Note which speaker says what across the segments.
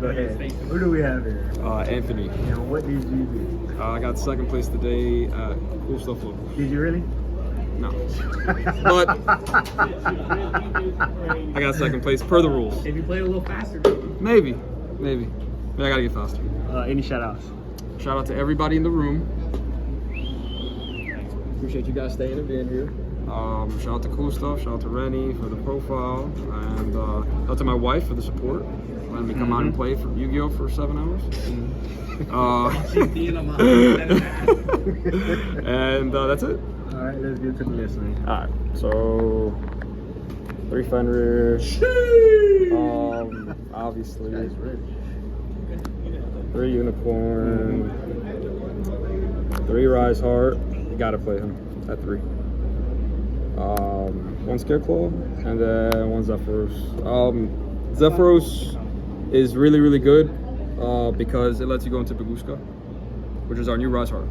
Speaker 1: Go ahead. Who do we have here?
Speaker 2: Anthony.
Speaker 1: And what did you do?
Speaker 2: I got second place today at Cool Stuff Local.
Speaker 1: Did you really?
Speaker 2: No. But I got second place per the rules.
Speaker 1: If you played a little faster,
Speaker 2: Maybe. But I gotta get faster.
Speaker 1: any shout outs?
Speaker 2: Shout out to everybody in the room. Appreciate you guys staying and being here. Shout out to Cool Stuff. Shout out to Rennie for the profile. And shout out to my wife for the support. Letting me come out and play for Yu-Gi-Oh! For 7 hours. And that's it.
Speaker 1: All right, let's get to the list, man.
Speaker 2: All right, so 3 Fenrir, obviously, 3 Unicorn, 3 Rise Heart. You gotta play him at 3. 1 Scareclaw, and then 1 Zephyros. Zephyros is really, really good because it lets you go into Baguska, which is our new Rise Heart.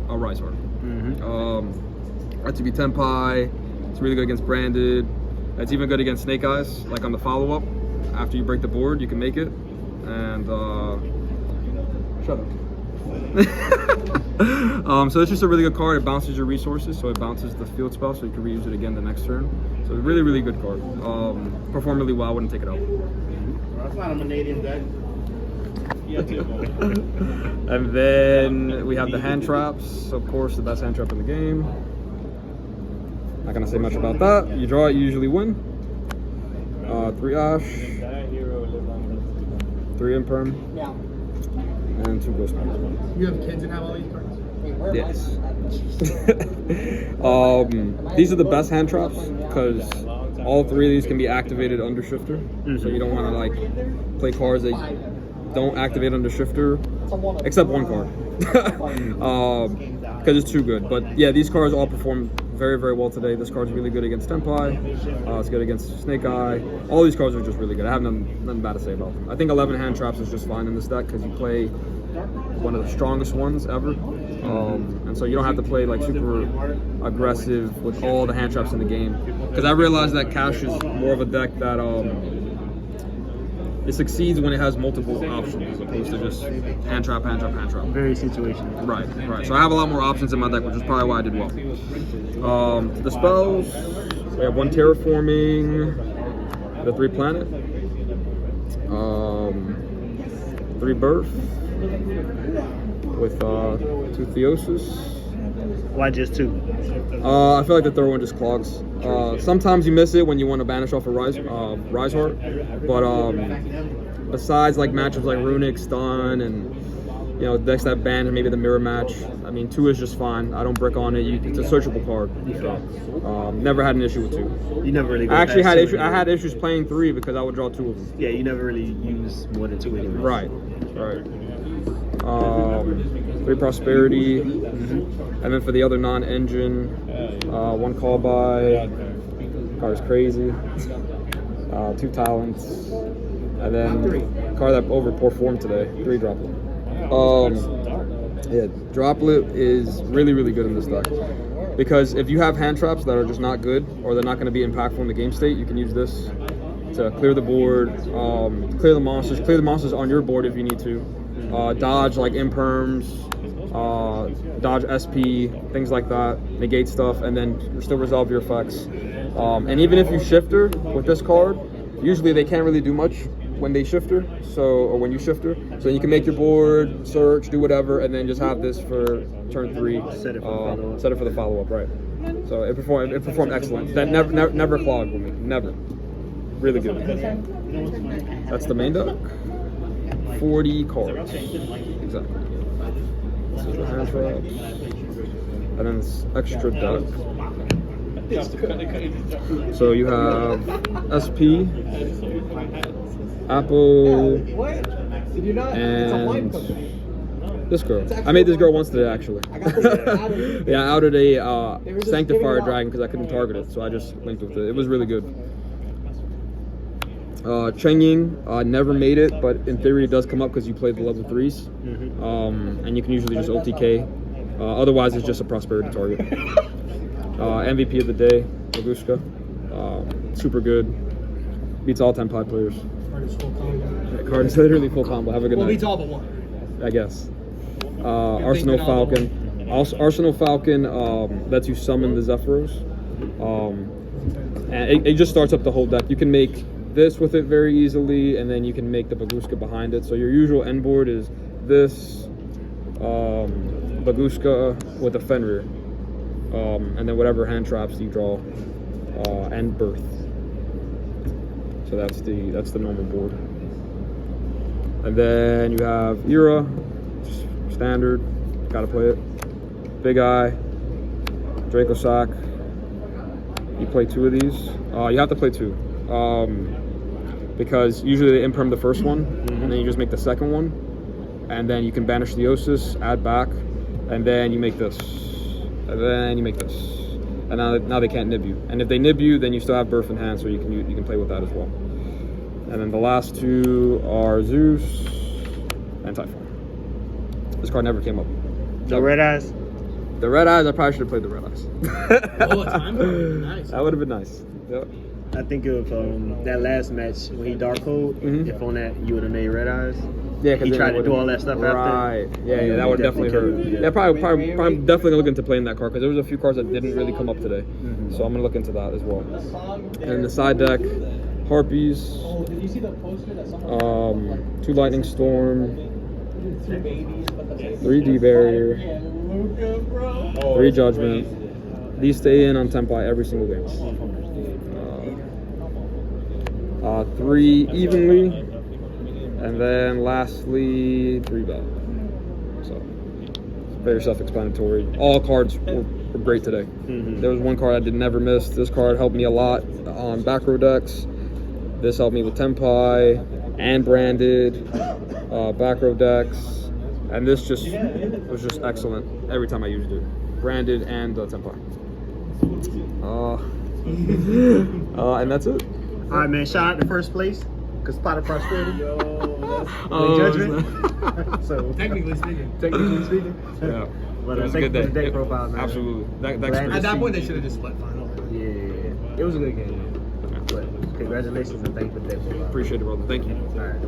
Speaker 2: Lets you be Tenpai. It's really good against Branded. It's even good against Snake Eyes, like on the follow-up. After you break the board, you can make it. And shut up. So it's just a really good card. It bounces your resources, so it bounces the field spell, so you can reuse it again the next turn. So it's a really, really good card. Performed really well. I wouldn't take it out.
Speaker 3: That's not a Manadian deck.
Speaker 2: And then we have the hand traps. Of course, the best hand trap in the game. Not gonna say much about that. You draw it, you usually win. 3 Ash, 3 Imperm, and 2 Ghost cards.
Speaker 3: You have kids and have all these cards?
Speaker 2: Yes. These are the best hand traps because all 3 of these can be activated under Shifter. So you don't want to like play cards that don't activate under Shifter, except 1 card, because it's too good. But yeah, these cards all perform very, very well today. This card's really good against Tenpai. It's good against Snake Eye. All these cards are just really good. I have nothing bad to say about them. I think 11 hand traps is just fine in this deck because you play one of the strongest ones ever. And so you don't have to play like super aggressive with all the hand traps in the game. Because I realized that Cash is more of a deck that it succeeds when it has multiple options as opposed to just hand trap, hand trap, hand trap.
Speaker 1: Very situational.
Speaker 2: Right. So I have a lot more options in my deck, which is probably why I did well. The spells, we have 1 Terraforming, the 3 Planet, 3 Birth, with 2 Theosis.
Speaker 1: Why just 2?
Speaker 2: I feel like the third one just clogs. Sometimes you miss it when you want to banish off a Rise Heart, but besides like matchups like Runic, Stun, and decks that ban and maybe the mirror match, I mean 2 is just fine. I don't brick on it. It's a searchable card. So, never had an issue with 2.
Speaker 1: You never really.
Speaker 2: I actually had issues. I had issues playing 3 because I would draw 2 of them.
Speaker 1: Yeah, you never really use more than 2 anyway.
Speaker 2: Right. 3 Prosperity, and then for the other non-engine, 1 Call By. Card is crazy. 2 Talents, and then card that overperformed today. 3 Droplet. Yeah, Droplet is really, really good in this deck because if you have hand traps that are just not good or they're not going to be impactful in the game state, you can use this to clear the board, clear the monsters on your board if you need to, dodge like imperms, dodge SP, things like that, negate stuff, and then still resolve your effects. And even if you shifter with this card, usually they can't really do much when they shifter, or when you shifter. So you can make your board, search, do whatever, and then just have this for turn 3. Set it for the follow-up, right? So it performed excellent. That never clogged with me, never. Really good. That's the main deck. 40 cards. Exactly. This is the hand traps. And then this extra deck. So you have SP, Apple, and this girl. I made this girl once today, actually. Yeah, I outed a Sanctifier Dragon because I couldn't target it, so I just linked with it. It was really good. Cheng Ying, never made it, but in theory it does come up because you played the level 3s. And you can usually just OTK. Otherwise, it's just a prosperity target. MVP of the day, Lagushka. Super good. Beats all Tenpai players. card. It's literally full combo. Have a good
Speaker 4: Well,
Speaker 2: night.
Speaker 4: beats all but one.
Speaker 2: I guess. Arsenal Falcon. Arsenal Falcon lets you summon the Zephyros. And it just starts up the whole deck. You can make this with it very easily, and then you can make the Baguska behind it. So your usual end board is this Baguska with a Fenrir. And then whatever hand traps you draw, and Birth. So that's the normal board. And then you have Era, standard, gotta play it. Big Eye, Draco Sack. You play 2 of these. You have to play 2. Because usually they imperm the first one, and then you just make the second one. And then you can banish the Osis, add back, and then you make this. And then you make this. And now they can't nib you. And if they nib you, then you still have Birth in hand, so you can play with that as well. And then the last 2 are Zeus and Typhon. This card never came up.
Speaker 1: The red eyes.
Speaker 2: The red eyes, I probably should have played the red eyes.
Speaker 4: All the time? Nice.
Speaker 2: That would have been nice. Yep.
Speaker 1: I think of that last match when he dark code. If on that you would have made red eyes.
Speaker 2: Yeah,
Speaker 1: He tried to do all that stuff after.
Speaker 2: Right. Yeah, that would definitely hurt. Yeah, probably definitely gonna look into playing that card because there was a few cards that didn't really come up today. So I'm gonna look into that as well. And the side deck, Harpies, 2 Lightning Storm, 3 D Barrier, 3 Judgment. These stay in on Tempai every single game. 3 Evenly. And then lastly, 3 Bell. So, very self-explanatory. All cards were great today. There was one card I did never miss. This card helped me a lot on back row decks. This helped me with Tempai and branded back row decks. And this was just excellent every time I used it. Branded and Tempai. And that's it.
Speaker 1: All right, man. Shout out to first place. Because Pot of Prosperity. Judgment. So
Speaker 4: Technically speaking.
Speaker 2: Yeah.
Speaker 1: But
Speaker 2: It was a
Speaker 1: thank
Speaker 2: good
Speaker 1: you for the
Speaker 2: day.
Speaker 1: deck profile, man.
Speaker 2: Absolutely. That's
Speaker 1: Glad
Speaker 2: pretty
Speaker 1: to
Speaker 4: At that
Speaker 1: see
Speaker 4: point, they should have just split final.
Speaker 1: Yeah. It was a good game. But congratulations and thank you for the deck profile.
Speaker 2: Appreciate it, brother. Thank you.
Speaker 1: All right.